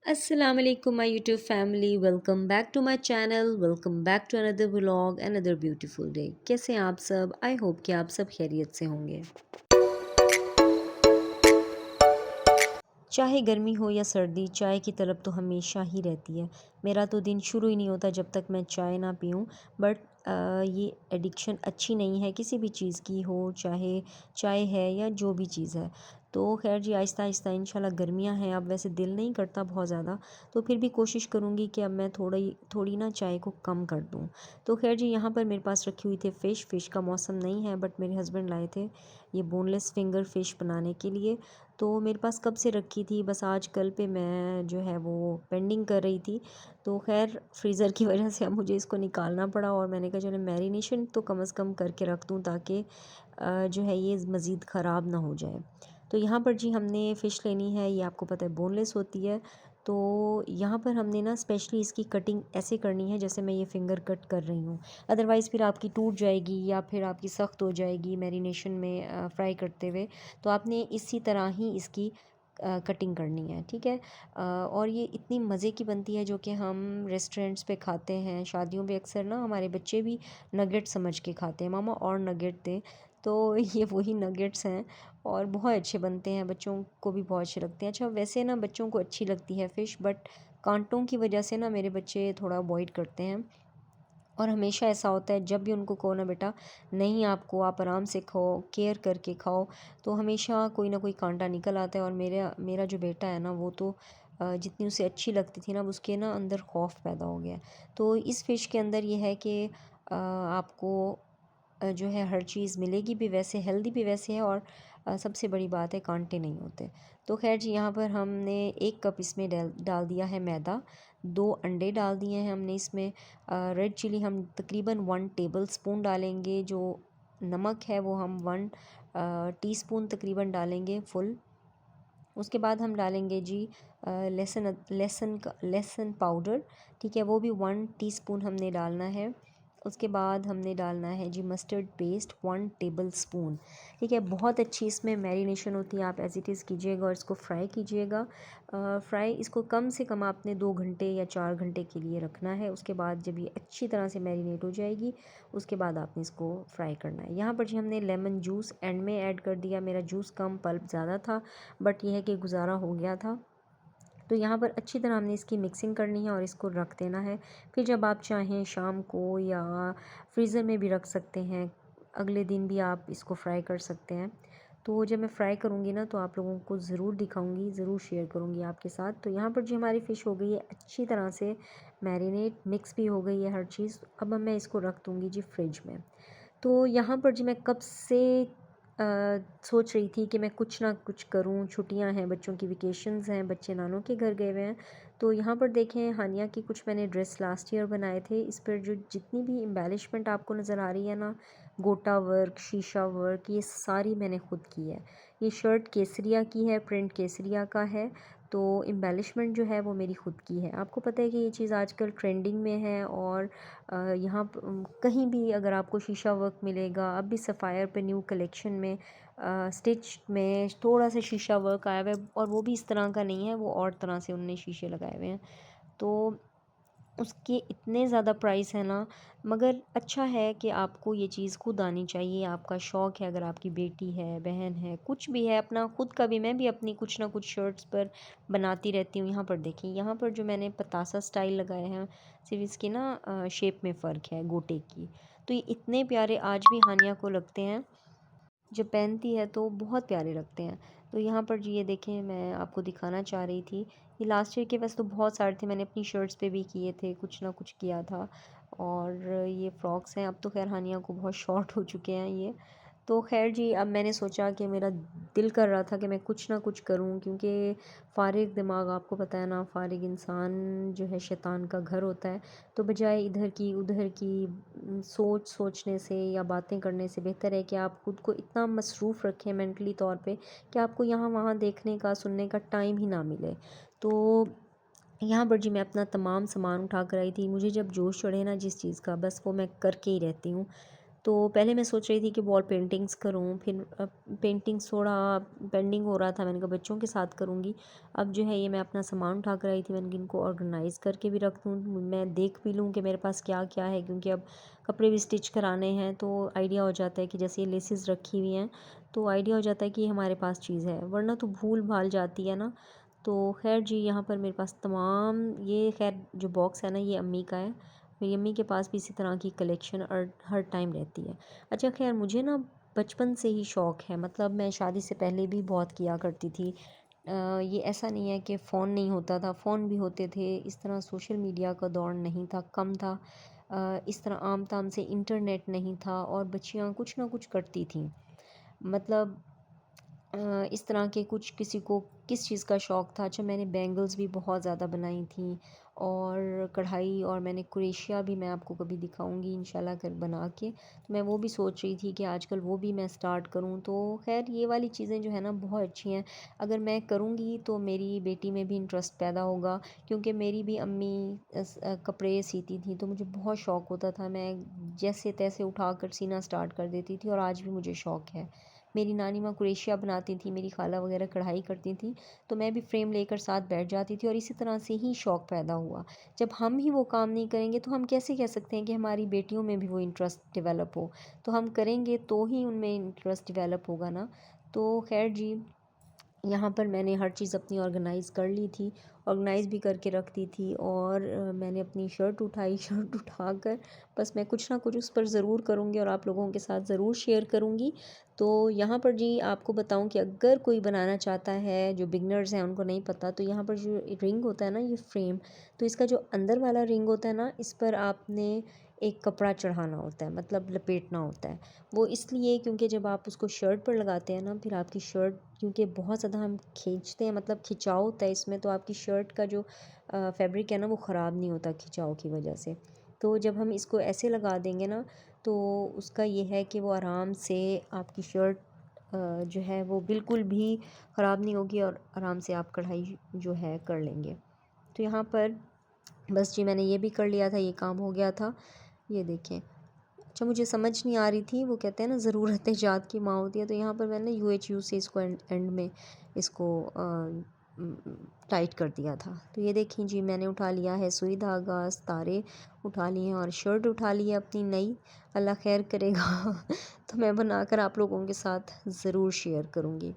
Assalamu alaikum my YouTube family, welcome back to my channel, welcome back to another vlog, another beautiful day। कैसे हैं आप सब? I hope कि आप सब खैरियत से होंगे। चाहे गर्मी हो या सर्दी, चाय की तलब तो हमेशा ही रहती है। मेरा तो दिन शुरू ही नहीं होता जब तक मैं चाय ना पीऊँ। बट ये एडिक्शन अच्छी नहीं है किसी भी चीज़ की हो, चाहे चाय है या जो भी चीज़ है। तो खैर जी, आहिस्ता आहिस्ता इंशाल्लाह गर्मियाँ हैं, अब वैसे दिल नहीं करता बहुत ज़्यादा, तो फिर भी कोशिश करूँगी कि अब मैं थोड़ी थोड़ी ना चाय को कम कर दूँ। तो खैर जी, यहाँ पर मेरे पास रखी हुई थी फ़िश का मौसम नहीं है, बट मेरे हस्बैंड लाए थे ये बोनलेस फिंगर फ़िश बनाने के लिए। तो मेरे पास कब से रखी थी, बस आज कल पे मैं जो है वो पेंडिंग कर रही थी। तो खैर फ्रीज़र की वजह से अब मुझे इसको निकालना पड़ा और मैंने कहा चलो मैरिनेशन तो कम से कम करके रख दूँ, ताकि जो है ये मज़ीद ख़राब ना हो जाए। तो यहाँ पर जी हमने फ़िश लेनी है, ये आपको पता है बोनलेस होती है। तो यहाँ पर हमने ना स्पेशली इसकी कटिंग ऐसे करनी है जैसे मैं ये फ़िंगर कट कर रही हूँ। अदरवाइज़ फिर आपकी टूट जाएगी या फिर आपकी सख्त हो जाएगी मैरिनेशन में फ्राई करते हुए। तो आपने इसी तरह ही इसकी कटिंग करनी है, ठीक है। और ये इतनी मज़े की बनती है जो कि हम रेस्टोरेंट्स पे खाते हैं, शादियों पे अक्सर ना हमारे बच्चे भी नगेट समझ के खाते हैं, मामा और नगेट दें। तो ये वही नगेट्स हैं और बहुत अच्छे बनते हैं, बच्चों को भी बहुत अच्छे लगते हैं। अच्छा, वैसे ना बच्चों को अच्छी लगती है फ़िश, बट कांटों की वजह से ना मेरे बच्चे थोड़ा अवॉइड करते हैं। और हमेशा ऐसा होता है जब भी उनको कहो ना बेटा नहीं, आपको आप आराम से खाओ, केयर करके खाओ, तो हमेशा कोई ना कोई कांटा निकल आता है। और मेरा मेरा जो बेटा है ना, वो तो जितनी उसे अच्छी लगती थी ना, उसके ना अंदर खौफ पैदा हो गया। तो इस फ़िश के अंदर ये है कि आपको जो है हर चीज़ मिलेगी भी, वैसे हेल्दी भी वैसे है, और सबसे बड़ी बात है कांटे नहीं होते। तो खैर जी, यहाँ पर हमने 1 कप इसमें डाल डाल दिया है मैदा, 2 अंडे डाल दिए हैं हमने इसमें। रेड चिली हम तकरीबन 1 टेबलस्पून डालेंगे। जो नमक है वो हम 1 टीस्पून तकरीबन डालेंगे फुल। उसके बाद हम डालेंगे जी लहसुन पाउडर, ठीक है, वो भी 1 टीस्पून हमने डालना है। उसके बाद हमने डालना है जी मस्टर्ड पेस्ट 1 टेबलस्पून, ठीक है। बहुत अच्छी इसमें मैरिनेशन होती है, आप एज़ इट इज़ कीजिएगा और इसको फ्राई कीजिएगा। फ्राई इसको कम से कम आपने 2 घंटे या 4 घंटे के लिए रखना है। उसके बाद जब ये अच्छी तरह से मैरिनेट हो जाएगी, उसके बाद आपने इसको फ्राई करना है। यहाँ पर जी हमने लेमन जूस एंड में ऐड कर दिया। मेरा जूस कम, पल्प ज़्यादा था, बट यह है कि गुजारा हो गया था। तो यहाँ पर अच्छी तरह हमने इसकी मिक्सिंग करनी है और इसको रख देना है। फिर जब आप चाहें शाम को या फ्रीज़र में भी रख सकते हैं, अगले दिन भी आप इसको फ्राई कर सकते हैं। तो जब मैं फ्राई करूँगी ना, तो आप लोगों को ज़रूर दिखाऊँगी, ज़रूर शेयर करूँगी आपके साथ। तो यहाँ पर जी हमारी फ़िश हो गई है अच्छी तरह से मैरिनेट, मिक्स भी हो गई है हर चीज़। अब मैं इसको रख दूँगी जी फ्रिज में। तो यहाँ पर जी मैं कब से सोच रही थी कि मैं कुछ ना कुछ करूँ, छुट्टियाँ हैं, बच्चों की वेकेशंस हैं, बच्चे नानों के घर गए हुए हैं। तो यहाँ पर देखें, हानिया की कुछ मैंने ड्रेस लास्ट ईयर बनाए थे। इस पर जो जितनी भी एम्बेलिशमेंट आपको नज़र आ रही है ना, गोटा वर्क, शीशा वर्क, ये सारी मैंने खुद की है। ये शर्ट केसरिया की है, प्रिंट केसरिया का है। तो एम्बेलिशमेंट जो है वो मेरी खुद की है। आपको पता है कि ये चीज़ आजकल ट्रेंडिंग में है, और यहाँ कहीं भी अगर आपको शीशा वर्क मिलेगा। अब भी सफ़ायर पे न्यू कलेक्शन में स्टिच में थोड़ा सा शीशा वर्क आया हुआ है, और वो भी इस तरह का नहीं है, वो और तरह से उनने शीशे लगाए हुए हैं। तो उसके इतने ज़्यादा प्राइस है ना, मगर अच्छा है कि आपको ये चीज़ खुद आनी चाहिए। आपका शौक़ है, अगर आपकी बेटी है, बहन है, कुछ भी है, अपना खुद का भी, मैं भी अपनी कुछ ना कुछ शर्ट्स पर बनाती रहती हूँ। यहाँ पर देखिए, यहाँ पर जो मैंने पतासा स्टाइल लगाए हैं, सिर्फ इसकी ना शेप में फ़र्क है गोटे की। तो ये इतने प्यारे आज भी हानिया को लगते हैं, जब पहनती है तो बहुत प्यारे लगते हैं। तो यहाँ पर जी ये देखें, मैं आपको दिखाना चाह रही थी। ये लास्ट ईयर के वैसे तो बहुत सारे थे, मैंने अपनी शर्ट्स पे भी किए थे, कुछ ना कुछ किया था। और ये फ्रॉक्स हैं, अब तो खैर हानिया को बहुत शॉर्ट हो चुके हैं ये। तो खैर जी, अब मैंने सोचा कि मेरा दिल कर रहा था कि मैं कुछ ना कुछ करूं, क्योंकि फ़ारिग दिमाग, आपको पता है ना, फ़ारिग इंसान जो है शैतान का घर होता है। तो बजाय इधर की उधर की सोचने से या बातें करने से बेहतर है कि आप खुद को इतना मसरूफ़ रखें मेंटली तौर पे, कि आपको यहाँ वहाँ देखने का, सुनने का टाइम ही ना मिले। तो यहाँ पर जी मैं अपना तमाम सामान उठा कर आई थी। मुझे जब जोश चढ़े ना जिस चीज़ का, बस वो मैं करके ही रहती हूँ। तो पहले मैं सोच रही थी कि वॉल पेंटिंग्स करूँ, फिर पेंटिंग्स थोड़ा पेंडिंग हो रहा था, मैंने कहा बच्चों के साथ करूँगी। अब जो है ये मैं अपना सामान उठा कर आई थी, मैंने इनको ऑर्गेनाइज़ करके भी रख दूँ, मैं देख भी लूँ कि मेरे पास क्या क्या है, क्योंकि अब कपड़े भी स्टिच कराने हैं तो आइडिया हो जाता है कि जैसे ये लेसेस रखी हुई हैं तो आइडिया हो जाता है कि हमारे पास चीज़ है, वरना तो भूल भाल जाती है ना। तो खैर जी, यहाँ पर मेरे पास तमाम ये खैर जो बॉक्स है ना ये अम्मी का है, मेरी अम्मी के पास भी इसी तरह की कलेक्शन और हर टाइम रहती है। अच्छा खैर, मुझे ना बचपन से ही शौक़ है, मतलब मैं शादी से पहले भी बहुत किया करती थी। ये ऐसा नहीं है कि फ़ोन नहीं होता था, फ़ोन भी होते थे, इस तरह सोशल मीडिया का दौर नहीं था, कम था। इस तरह आम ताम से इंटरनेट नहीं था और बच्चियाँ कुछ ना कुछ करती थीं। मतलब इस तरह के कुछ किसी को किस चीज़ का शौक़ था। अच्छा, मैंने बैंगल्स भी बहुत ज़्यादा बनाई थी और कढ़ाई, और मैंने क्रोशिया भी मैं आपको कभी दिखाऊंगी इंशाल्लाह कर बना के। तो मैं वो भी सोच रही थी कि आजकल वो भी मैं स्टार्ट करूं। तो खैर ये वाली चीज़ें जो है ना बहुत अच्छी हैं, अगर मैं करूंगी तो मेरी बेटी में भी इंटरेस्ट पैदा होगा, क्योंकि मेरी भी अम्मी कपड़े सीती थी तो मुझे बहुत शौक़ होता था, मैं जैसे तैसे उठा कर सीना स्टार्ट कर देती थी और आज भी मुझे शौक़ है। मेरी नानी माँ क्रोशिया बनाती थी, मेरी खाला वगैरह कढ़ाई करती थी, तो मैं भी फ्रेम लेकर साथ बैठ जाती थी और इसी तरह से ही शौक़ पैदा हुआ। जब हम ही वो काम नहीं करेंगे तो हम कैसे कह सकते हैं कि हमारी बेटियों में भी वो इंटरेस्ट डेवलप हो। तो हम करेंगे तो ही उनमें इंटरेस्ट डेवलप होगा ना। तो खैर जी, यहाँ पर मैंने हर चीज़ अपनी ऑर्गेनाइज़ कर ली थी, ऑर्गेनाइज़ भी करके रख दी थी। और मैंने अपनी शर्ट उठाई, शर्ट उठाकर बस मैं कुछ ना कुछ उस पर ज़रूर करूँगी और आप लोगों के साथ ज़रूर शेयर करूँगी। तो यहाँ पर जी आपको बताऊँ कि अगर कोई बनाना चाहता है, जो बिगनर्स हैं उनको नहीं पता, तो यहाँ पर जो रिंग होता है ना ये फ्रेम, तो इसका जो अंदर वाला रिंग होता है ना, इस पर आपने एक कपड़ा चढ़ाना होता है, मतलब लपेटना होता है। वो इसलिए क्योंकि जब आप उसको शर्ट पर लगाते हैं ना, फिर आपकी शर्ट, क्योंकि बहुत ज़्यादा हम खींचते हैं, मतलब खिंचाव होता है इसमें, तो आपकी शर्ट का जो फैब्रिक है ना वो ख़राब नहीं होता खिंचाव की वजह से। तो जब हम इसको ऐसे लगा देंगे ना, तो उसका ये है कि वो आराम से आपकी शर्ट जो है वो बिल्कुल भी ख़राब नहीं होगी और आराम से आप कढ़ाई जो है कर लेंगे। तो यहाँ पर बस जी मैंने ये भी कर लिया था, ये काम हो गया था। ये देखें। अच्छा, मुझे समझ नहीं आ रही थी, वो कहते हैं ना ज़रूरत ईजाद की माँ होती है, तो यहाँ पर मैंने UHU से इसको एंड में इसको टाइट कर दिया था। तो ये देखिए जी, मैंने उठा लिया है सुई धागा, सितारे उठा लिए हैं और शर्ट उठा ली है अपनी नई, अल्लाह खैर करेगा। तो मैं बनाकर आप लोगों के साथ ज़रूर शेयर करूँगी।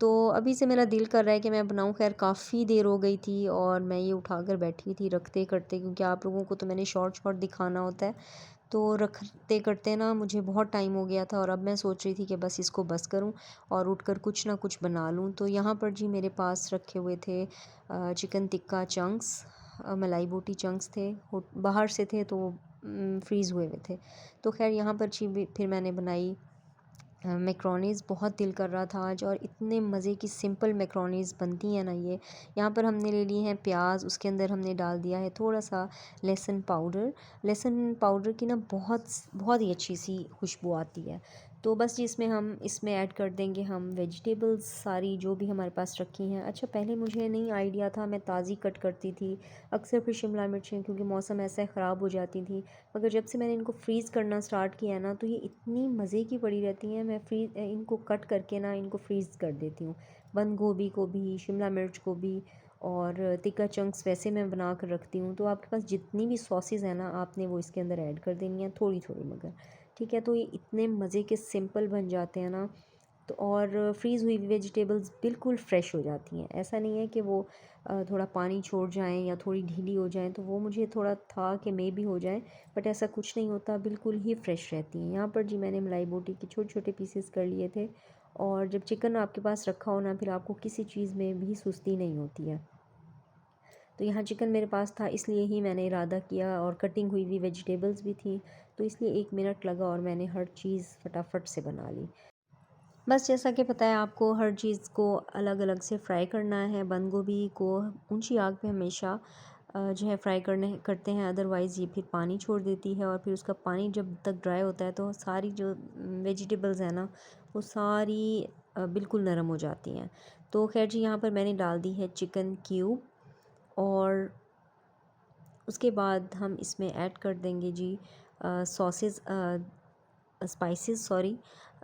तो अभी से मेरा दिल कर रहा है कि मैं बनाऊँ, खैर काफ़ी देर हो गई थी और मैं ये उठाकर बैठी थी रखते करते, क्योंकि आप लोगों को तो मैंने शॉर्ट दिखाना होता है। तो रखते करते ना मुझे बहुत टाइम हो गया था और अब मैं सोच रही थी कि बस इसको बस करूं और उठकर कुछ ना कुछ बना लूं। तो यहाँ पर जी मेरे पास रखे हुए थे चिकन टिक्का चंक्स, मलाई बोटी चंक्स थे, बाहर से थे तो फ्रीज़ हुए हुए थे। तो खैर यहाँ पर जी फिर मैंने बनाई मैक्रोनीज़। बहुत दिल कर रहा था आज, और इतने मज़े की सिंपल मैक्रोनीज़ बनती हैं ना ये। यहाँ पर हमने ले लिए हैं प्याज, उसके अंदर हमने डाल दिया है थोड़ा सा लहसुन पाउडर। लहसुन पाउडर की ना बहुत बहुत ही अच्छी सी खुशबू आती है। तो बस जी इसमें ऐड कर देंगे हम वेजिटेबल्स सारी जो भी हमारे पास रखी हैं। अच्छा, पहले मुझे नहीं आइडिया था, मैं ताज़ी कट करती थी अक्सर, फिर शिमला मिर्चें क्योंकि मौसम ऐसा ख़राब हो जाती थी। मगर जब से मैंने इनको फ्रीज़ करना स्टार्ट किया है ना, तो ये इतनी मज़े की पड़ी रहती हैं। मैं इनको कट करके ना इनको फ्रीज़ कर देती हूँ, बंद गोभी को भी, शिमला मिर्च को भी, और तिक्का चंक्स वैसे मैं बना कर रखती हूँ। तो आपके पास जितनी भी सॉसेज़ हैं ना, आपने वो इसके अंदर ऐड कर देनी है थोड़ी थोड़ी, मगर ठीक है। तो ये इतने मज़े के सिंपल बन जाते हैं ना। तो और फ्रीज़ हुई वेजिटेबल्स बिल्कुल फ़्रेश हो जाती हैं, ऐसा नहीं है कि वो थोड़ा पानी छोड़ जाएं या थोड़ी ढीली हो जाएं, तो वो मुझे थोड़ा था कि मे भी हो जाए, बट ऐसा कुछ नहीं होता, बिल्कुल ही फ़्रेश रहती हैं। यहाँ पर जी मैंने मलाई बोटी के छोटे छोटे पीसेस कर लिए थे। और जब चिकन आपके पास रखा हो ना, फिर आपको किसी चीज़ में भी सुस्ती नहीं होती है। तो यहाँ चिकन मेरे पास था, इसलिए ही मैंने इरादा किया, और कटिंग हुई हुई वेजिटेबल्स भी थी, तो इसलिए 1 मिनट लगा और मैंने हर चीज़ फटाफट से बना ली। बस जैसा कि पता है आपको, हर चीज़ को अलग अलग से फ्राई करना है। बंद गोभी को ऊंची आग पे हमेशा जो है फ्राई करते हैं, अदरवाइज़ ये फिर पानी छोड़ देती है, और फिर उसका पानी जब तक ड्राई होता है तो सारी जो वेजिटेबल्स हैं ना, वो सारी बिल्कुल नरम हो जाती हैं। तो खैर जी, यहाँ पर मैंने डाल दी है चिकन क्यूब, और उसके बाद हम इसमें ऐड कर देंगे जी sauces, spices, sorry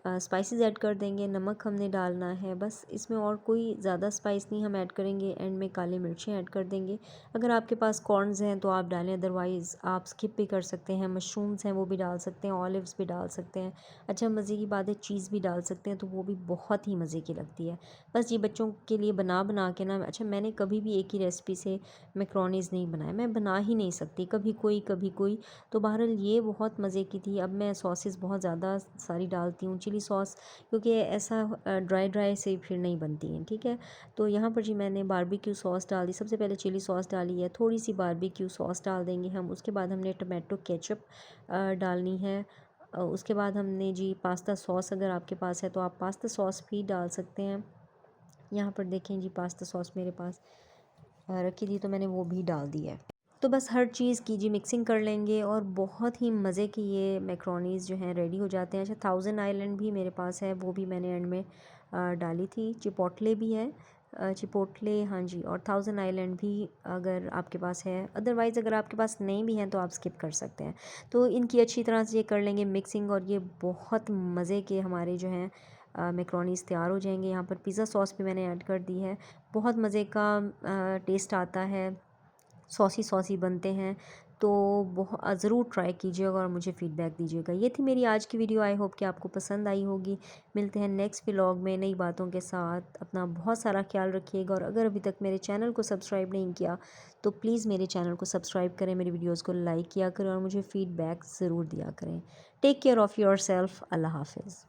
spices add कर देंगे। नमक हमने डालना है, बस इसमें और कोई ज़्यादा स्पाइस नहीं हम ऐड करेंगे। एंड में काली मिर्चें ऐड कर देंगे। अगर आपके पास कॉर्नस हैं तो आप डालें, अदरवाइज़ आप स्किप भी कर सकते हैं। मशरूम्स हैं वो भी डाल सकते हैं, ऑलिव्स भी डाल सकते हैं। अच्छा, मज़े की बात है चीज़ भी डाल सकते हैं, तो वो भी बहुत ही मज़े की लगती है। बस ये बच्चों के लिए बना बना के ना, अच्छा मैंने कभी भी एक ही रेसिपी से मैक्रोनीज़ नहीं बनाया, मैं बना ही नहीं सकती, कभी कोई कभी कोई। तो बहरहाल ये बहुत मज़े की थी। अब मैं सॉसेस बहुत ज़्यादा सारी डालती हूँ, चिली सॉस, क्योंकि ऐसा ड्राई ड्राई से फिर नहीं बनती हैं, ठीक है। तो यहाँ पर जी मैंने बारबेक्यू सॉस डाल दी। सबसे पहले चिली सॉस डाली है, थोड़ी सी बारबेक्यू सॉस डाल देंगे हम। उसके बाद हमने टमाटो केचप डालनी है। उसके बाद हमने जी पास्ता सॉस, अगर आपके पास है तो आप पास्ता सॉस भी डाल सकते हैं। यहाँ पर देखें जी पास्ता सॉस मेरे पास रखी थी, तो मैंने वो भी डाल दी है। तो बस हर चीज़ की जी मिक्सिंग कर लेंगे और बहुत ही मज़े की ये मैक्रोनीज़ जो हैं रेडी हो जाते हैं। अच्छा, थाउजेंड आइलैंड भी मेरे पास है, वो भी मैंने एंड में डाली थी। चिपोटले भी है, चिपोटले, हाँ जी, और थाउजेंड आइलैंड भी अगर आपके पास है। अदरवाइज़ अगर आपके पास नहीं भी हैं तो आप स्किप कर सकते हैं। तो इनकी अच्छी तरह से ये कर लेंगे मिक्सिंग, और ये बहुत मज़े के हमारे जो हैं मैक्रोनीज़ तैयार हो जाएंगे। यहाँ पर पिज़्ज़ा सॉस भी मैंने ऐड कर दी है। बहुत मज़े का टेस्ट आता है, सॉसी सॉसी बनते हैं। तो बहुत ज़रूर ट्राई कीजिएगा और मुझे फ़ीडबैक दीजिएगा। ये थी मेरी आज की वीडियो, आई होप कि आपको पसंद आई होगी। मिलते हैं नेक्स्ट व्लॉग में नई बातों के साथ। अपना बहुत सारा ख्याल रखिएगा, और अगर अभी तक मेरे चैनल को सब्सक्राइब नहीं किया तो प्लीज़ मेरे चैनल को सब्सक्राइब करें, मेरी वीडियोज़ को लाइक किया करें और मुझे फ़ीडबैक ज़रूर दिया करें। Take care of your self. अल्लाह हाफिज़।